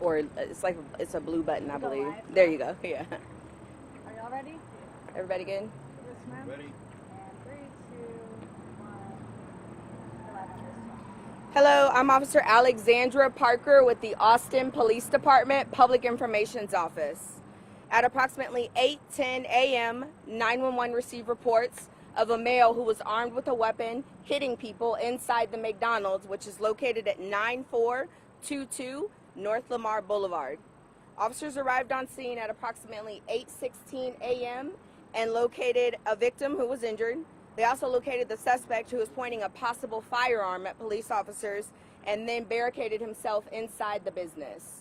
or it's a blue button, I believe. Live. There you go. Yeah. Are y'all ready? Everybody good? Yes, ma'am. Ready? And 3, 2, 1. Go live on this one. Hello, I'm Officer Alexandra Parker with the Austin Police Department Public Information's Office. At approximately 8:10 a.m., 911 received reports of a male who was armed with a weapon hitting people inside the McDonald's, which is located at 9422 North Lamar Boulevard. Officers arrived on scene at approximately 8:16 a.m. and located a victim who was injured. They also located the suspect who was pointing a possible firearm at police officers and then barricaded himself inside the business.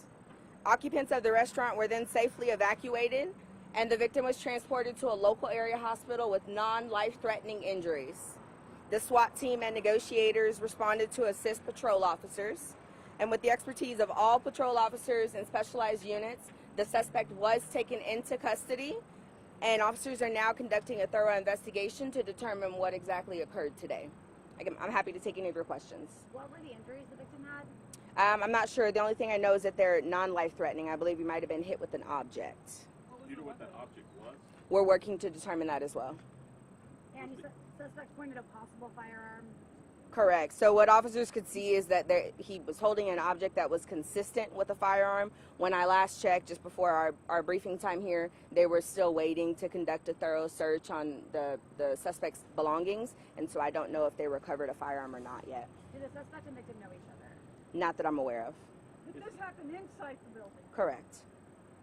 Occupants of the restaurant were then safely evacuated, and the victim was transported to a local area hospital with non-life-threatening injuries. The SWAT team and negotiators responded to assist patrol officers, and with the expertise of all patrol officers and specialized units, the suspect was taken into custody, and officers are now conducting a thorough investigation to determine what exactly occurred today. I'm happy to take any of your questions. What were the injuries the victim had? I'm not sure. The only thing I know is that they're non-life-threatening. I believe he might have been hit with an object. Do you know what that object was? We're working to determine that as well. And suspect pointed a possible firearm. Correct. So what officers could see is that he was holding an object that was consistent with a firearm. When I last checked, just before our briefing time here, they were still waiting to conduct a thorough search on the suspect's belongings, and so I don't know if they recovered a firearm or not yet. Did the suspect and victim know each other? Not that I'm aware of. Did this happen inside the building? Correct.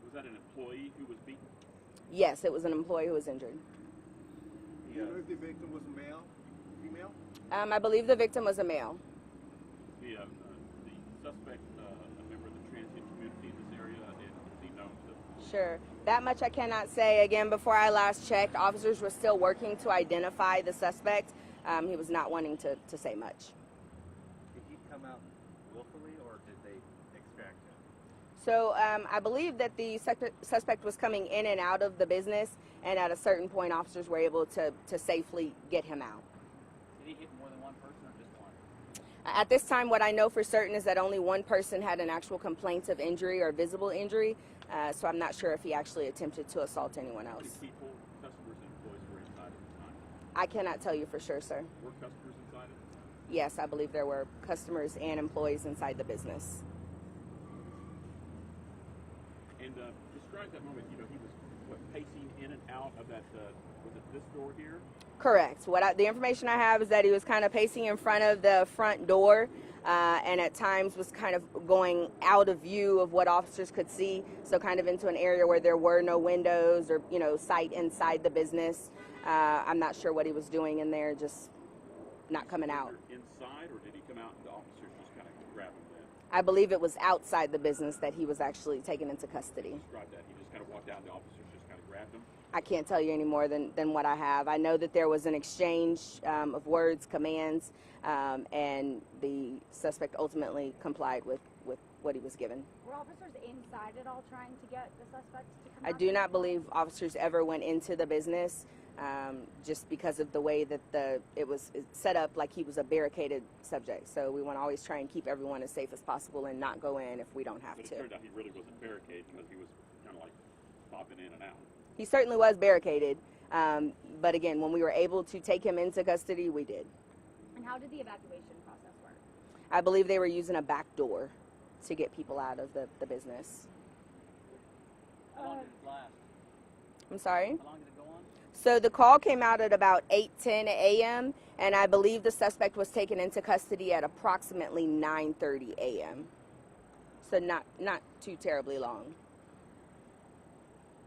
Was that an employee who was beaten? Yes, it was an employee who was injured. Do you know if the victim was a male, female? I believe the victim was a male. The suspect, a member of the transient community in this area, is he known to? Sure. That much I cannot say. Again, before I last checked, officers were still working to identify the suspect. He was not wanting to say much. Did he come out willfully, or did they extract him? So I believe that the suspect was coming in and out of the business, and at a certain point, officers were able to safely get him out. Did he hit more than one person or just one? At this time, what I know for certain is that only one person had an actual complaint of injury or visible injury, so I'm not sure if he actually attempted to assault anyone How else. many people, customers, and employees were inside at the time? I cannot tell you for sure, sir. Were customers inside at the time? Yes, I believe there were customers and employees inside the business. And describe that moment. You know, he was pacing in and out of that. Was it this door here? Correct. The information I have is that he was kind of pacing in front of the front door, and at times was kind of going out of view of what officers could see, so kind of into an area where there were no windows or, sight inside the business. I'm not sure what he was doing in there, just not coming out. Inside, or did he come out and the officers just kind of grabbed him then? I believe it was outside the business that he was actually taken into custody. Describe that. He just kind of walked out and the officers just kind of grabbed him? I can't tell you any more than what I have. I know that there was an exchange of words, commands, and the suspect ultimately complied with what he was given. Were officers inside at all trying to get the suspect to come I out? do not believe officers ever went into the business, just because of the way that it was set up, like he was a barricaded subject. So we want to always try and keep everyone as safe as possible and not go in if we don't have But it to. turned out he really wasn't barricaded because he was kind of like popping in and out. He certainly was barricaded, but again, when we were able to take him into custody, we did. And how did the evacuation process work? I believe they were using a back door to get people out of the business. How long did it last? I'm sorry? How long did it go on? So the call came out at about 8:10 a.m., and I believe the suspect was taken into custody at approximately 9:30 a.m. So not too terribly long.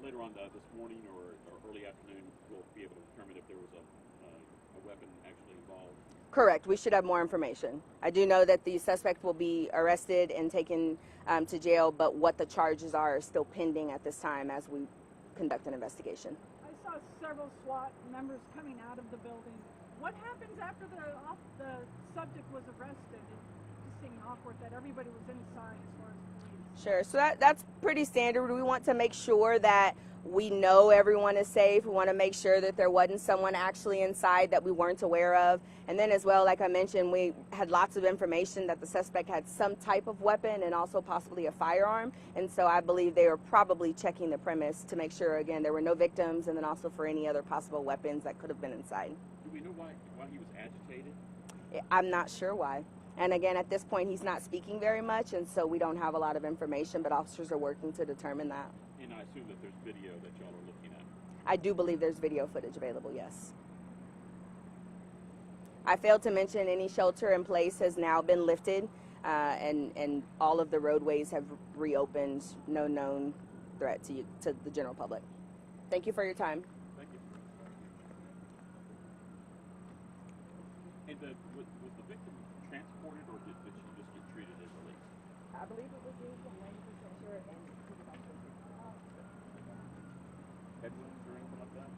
Later on this morning or early afternoon, we'll be able to determine if there was a weapon actually involved. Correct. We should have more information. I do know that the suspect will be arrested and taken to jail, but what the charges are still pending at this time as we conduct an investigation. I saw several SWAT members coming out of the building. What happens after the subject was arrested? It just seemed awkward that everybody was inside as far as police. Sure. So that's pretty standard. We want to make sure that we know everyone is safe. We want to make sure that there wasn't someone actually inside that we weren't aware of. And then as well, like I mentioned, we had lots of information that the suspect had some type of weapon and also possibly a firearm. And so I believe they were probably checking the premise to make sure, again, there were no victims, and then also for any other possible weapons that could have been inside. Do we know why he was agitated? I'm not sure why. And again, at this point, he's not speaking very much, and so we don't have a lot of information, but officers are working to determine that. And I assume that there's video that y'all are looking at. I do believe there's video footage available, yes. I failed to mention any shelter in place has now been lifted, and all of the roadways have reopened. No known threat to the general public. Thank you for your time. Thank you. And was the victim transported, or did she just get treated as released? I believe it was used from 90% sure and pretty much. Head wounds or anything like that?